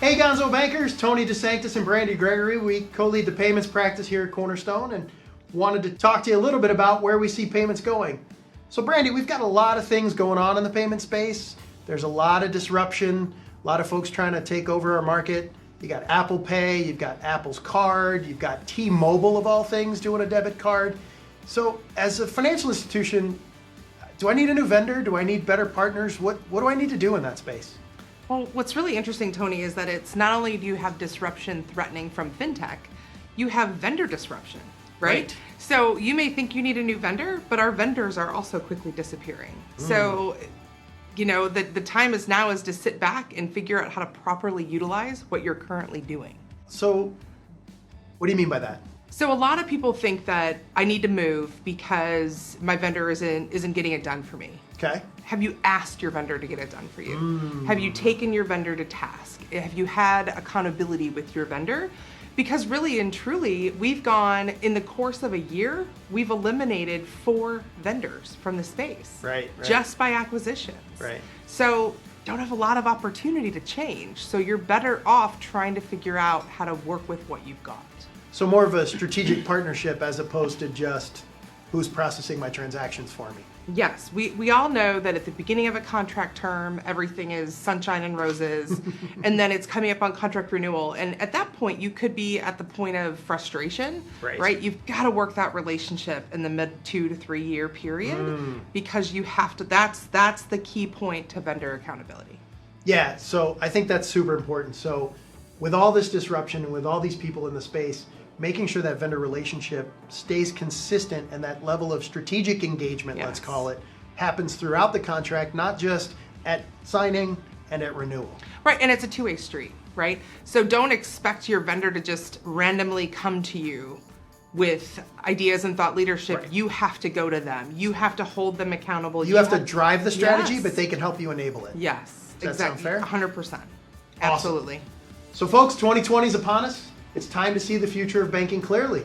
Hey Gonzo Bankers, Tony DeSanctis and Brandy Gregory. We co-lead the payments practice here at Cornerstone and wanted to talk to you a little bit about where we see payments going. So Brandy, we've got a lot of things going on in the payment space. There's a lot of disruption, a lot of folks trying to take over our market. You got Apple Pay, you've got Apple's card, you've got T-Mobile of all things doing a debit card. So as a financial institution, do I need a new vendor? Do I need better partners? What do I need to do in that space? Well, what's really interesting, Tony, is that it's not only do you have disruption threatening from fintech, you have vendor disruption, right? So you may think you need a new vendor, but our vendors are also quickly disappearing. So, you know, the time is now is to sit back and figure out how to properly utilize what you're currently doing. So what do you mean by that? So a lot of people think that I need to move because my vendor isn't getting it done for me. Okay. Have you asked your vendor to get it done for you? Have you taken your vendor to task? Have you had accountability with your vendor? Because really and truly, we've gone, in the course of a year, we've eliminated 4 vendors from the space. Right. Just by acquisitions. Right. So don't have a lot of opportunity to change. So you're better off trying to figure out how to work with what you've got. So more of a strategic partnership as opposed to just who's processing my transactions for me. Yes, we all know that at the beginning of a contract term, everything is sunshine and roses, and then it's coming up on contract renewal. And at that point, you could be at the point of frustration, right? You've got to work that relationship in the mid 2 to 3 year period because you have to, that's the key point to vendor accountability. Yeah, so I think that's super important. So with all this disruption and with all these people in the space, making sure that vendor relationship stays consistent and that level of strategic engagement, let's call it, happens throughout the contract, not just at signing and at renewal. Right, and it's a two-way street, right? So don't expect your vendor to just randomly come to you with ideas and thought leadership. You have to go to them. You have to hold them accountable. You have to drive the strategy, but they can help you enable it. Yes, Does that exactly. sound fair? 100%. Absolutely. So folks, 2020 is upon us. It's time to see the future of banking clearly.